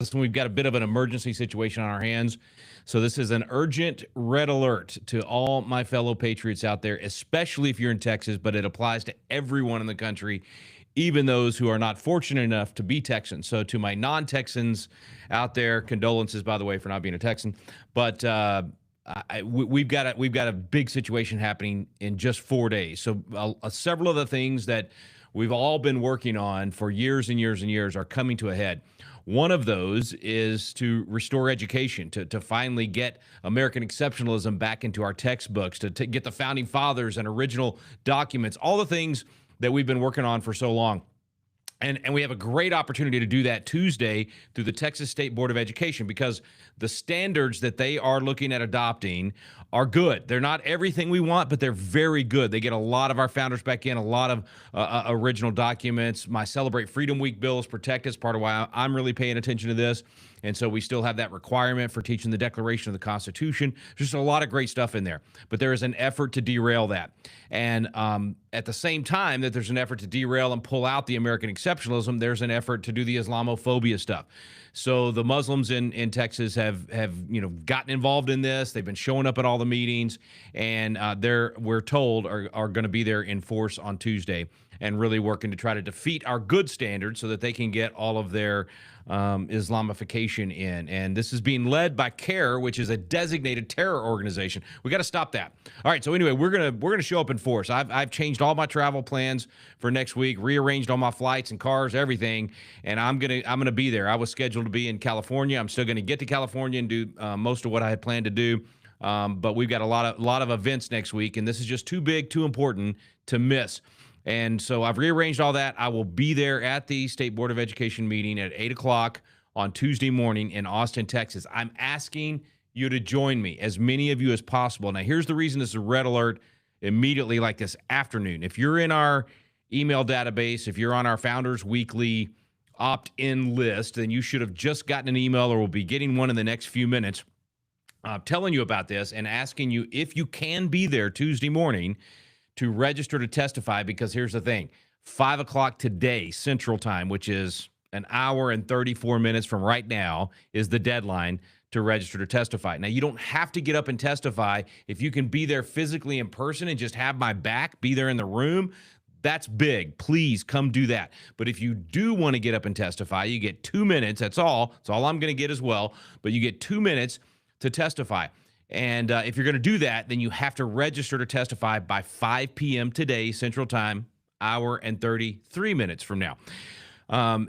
Listen, we've got a bit of an emergency situation on our hands. So, this is an urgent red alert to all my fellow patriots out there, especially if you're in Texas, but it applies to everyone in the country, even those who are not fortunate enough to be Texans. So, to my non Texans out there, condolences, by the way, for not being a Texan. But, we've got a big situation happening in just 4 days. So several of the things that we've all been working on for years and years and years are coming to a head. One of those is to restore education, to finally get American exceptionalism back into our textbooks, to get the founding fathers and original documents, all the things that we've been working on for so long. And we have a great opportunity to do that Tuesday through the Texas State Board of Education, because the standards that they are looking at adopting are good. They're not everything we want, but they're very good. They get a lot of our founders back in, a lot of original documents. My Celebrate Freedom Week bill is protected. It's part of why I'm really paying attention to this. And so we still have that requirement for teaching the Declaration of the Constitution. There's just a lot of great stuff in there. But there is an effort to derail that. And at the same time that there's an effort to derail and pull out the American exceptionalism, there's an effort to do the Islamophobia stuff. So the Muslims in Texas have gotten involved in this. They've been showing up at all the meetings, and we're told are going to be there in force on Tuesday, and really working to try to defeat our good standards so that they can get all of their Islamification in. And this is being led by CARE, which is a designated terror organization. We got to stop that. All right. So anyway, we're gonna show up in force. I've changed all my travel plans for next week, rearranged all my flights and cars, everything, and I'm gonna be there. I was scheduled to be in California. I'm still gonna get to California and do most of what I had planned to do. But we've got a lot of events next week, and this is just too big, too important to miss. And so I've rearranged all that. I will be there at the State Board of Education meeting at 8 o'clock on Tuesday morning in Austin, Texas. I'm asking you to join me, as many of you as possible. Now, here's the reason this is a red alert immediately, like this afternoon. If you're in our email database, if you're on our Founders Weekly opt-in list, then you should have just gotten an email, or will be getting one in the next few minutes, telling you about this and asking you if you can be there Tuesday morning to register to testify. Because here's the thing, 5 o'clock today, Central Time, which is an hour and 34 minutes from right now, is the deadline to register to testify. Now, you don't have to get up and testify. If you can be there physically in person and just have my back, be there in the room, that's big. Please come do that. But if you do want to get up and testify, you get 2 minutes. That's all. That's all I'm going to get as well. But you get 2 minutes to testify. And if you're going to do that, then you have to register to testify by 5 p.m. today, Central Time, hour and 33 minutes from now.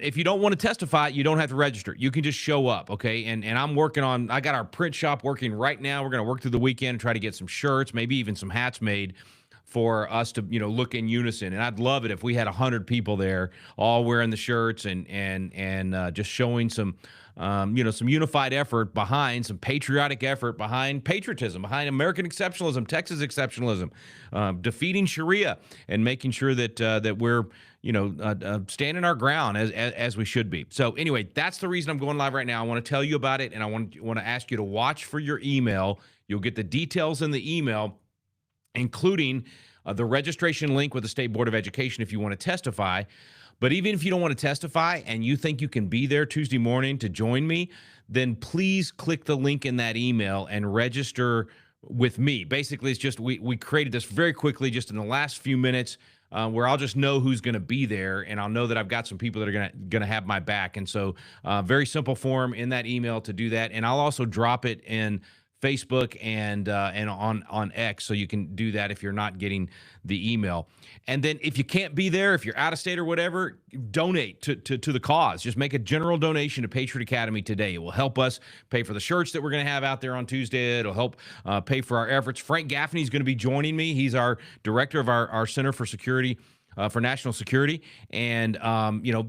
If you don't want to testify, you don't have to register. You can just show up, okay? And I got our print shop working right now. We're going to work through the weekend and try to get some shirts, maybe even some hats made for us to, look in unison. And I'd love it if we had 100 people there all wearing the shirts and just showing some unified effort behind, some patriotic effort behind patriotism, behind American exceptionalism, Texas exceptionalism, defeating Sharia, and making sure that we're standing our ground as we should be. So anyway, that's the reason I'm going live right now. I want to tell you about it, and I want to ask you to watch for your email. You'll get the details in the email, including the registration link with the State Board of Education if you want to testify. But even if you don't want to testify and you think you can be there Tuesday morning to join me, then please click the link in that email and register with me. Basically, it's just we created this very quickly, just in the last few minutes, where I'll just know who's going to be there, and I'll know that I've got some people that are going to have my back. And so, very simple form in that email to do that, and I'll also drop it in Facebook and on X, so you can do that if you're not getting the email. And then if you can't be there, if you're out of state or whatever, donate to the cause. Just make a general donation to Patriot Academy today. It will help us pay for the shirts that we're going to have out there on Tuesday. It'll help pay for our efforts. Frank Gaffney is going to be joining me. He's our director of our Center for Security. For national security. And,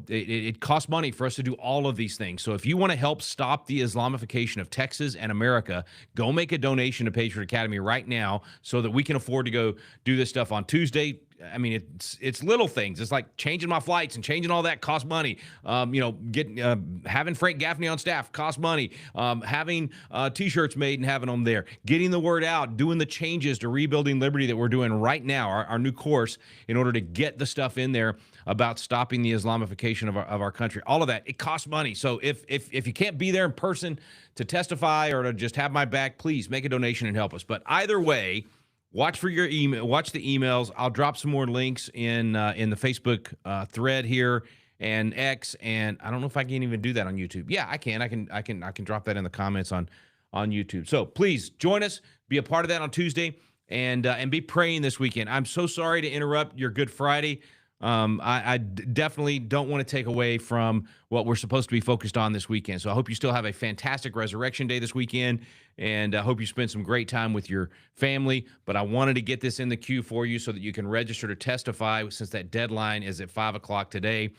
it costs money for us to do all of these things. So if you want to help stop the Islamification of Texas and America, go make a donation to Patriot Academy right now so that we can afford to go do this stuff on Tuesday. I mean, it's little things. It's like changing my flights and changing all that costs money. Having Frank Gaffney on staff costs money. Having T-shirts made and having them there. Getting the word out, doing the changes to Rebuilding Liberty that we're doing right now, our new course, in order to get the stuff in there about stopping the Islamification of our country. All of that, it costs money. So if you can't be there in person to testify or to just have my back, please make a donation and help us. But either way, watch for your email. Watch the emails. I'll drop some more links in the Facebook thread here and X, and I don't know if I can even do that on YouTube. Yeah, I can. I can drop that in the comments on YouTube. So please join us. Be a part of that on Tuesday, and be praying this weekend. I'm so sorry to interrupt your Good Friday. I definitely don't want to take away from what we're supposed to be focused on this weekend. So I hope you still have a fantastic Resurrection Day this weekend, and I hope you spend some great time with your family. But I wanted to get this in the queue for you so that you can register to testify, since that deadline is at 5 o'clock today,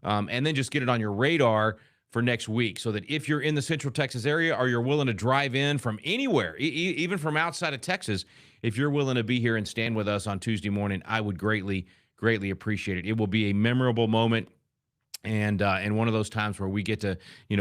and then just get it on your radar for next week, so that if you're in the Central Texas area or you're willing to drive in from anywhere, even from outside of Texas, if you're willing to be here and stand with us on Tuesday morning, I would greatly appreciate it. It will be a memorable moment, and one of those times where we get to,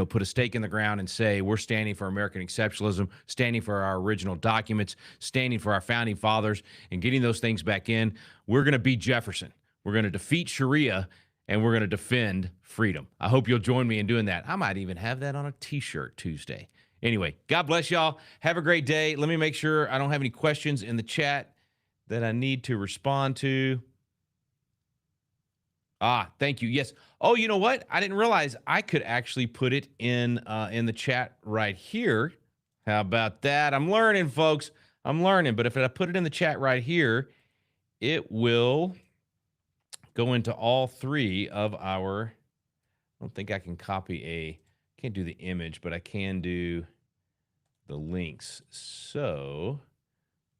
put a stake in the ground and say we're standing for American exceptionalism, standing for our original documents, standing for our founding fathers, and getting those things back in. We're going to beat Jefferson. We're going to defeat Sharia, and we're going to defend freedom. I hope you'll join me in doing that. I might even have that on a T-shirt Tuesday. Anyway, God bless y'all. Have a great day. Let me make sure I don't have any questions in the chat that I need to respond to. Thank you. Yes. Oh, you know what? I didn't realize I could actually put it in the chat right here. How about that? I'm learning, folks. I'm learning. But if I put it in the chat right here, it will go into all three of our. I don't think I can can't do the image, but I can do the links. So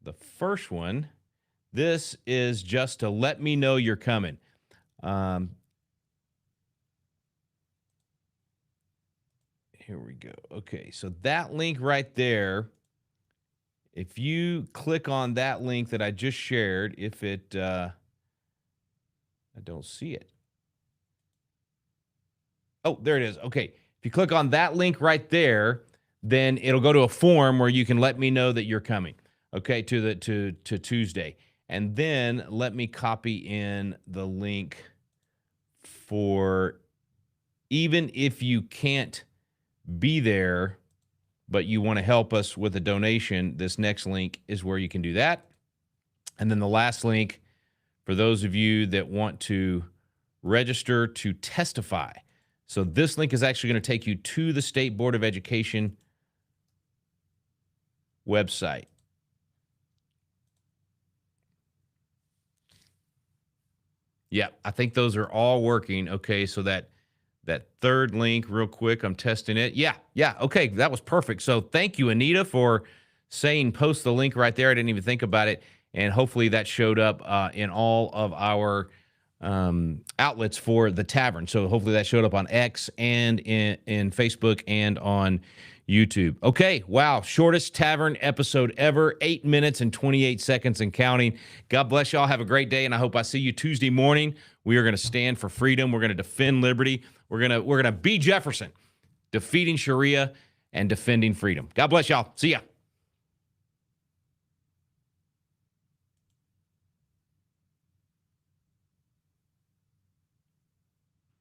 the first one, this is just to let me know you're coming. Here we go. Okay, so that link right there, if you click on that link that I just shared, I don't see it. Oh, there it is. Okay, if you click on that link right there, then it'll go to a form where you can let me know that you're coming, okay, to Tuesday. And then let me copy in the link for, even if you can't be there, but you want to help us with a donation, this next link is where you can do that. And then the last link, for those of you that want to register to testify. So this link is actually going to take you to the State Board of Education website. Yeah, I think those are all working. Okay, so that third link, real quick, I'm testing it. Yeah, okay, that was perfect. So thank you, Anita, for saying post the link right there. I didn't even think about it, and hopefully that showed up in all of our outlets for the tavern. So hopefully that showed up on X and in Facebook and on YouTube. Okay, wow, shortest tavern episode ever, 8 minutes and 28 seconds and counting. God bless y'all. Have a great day, and I hope I see you Tuesday morning. We are going to stand for freedom. We're going to defend liberty. We're going to be Jefferson, defeating Sharia and defending freedom. God bless y'all. See ya.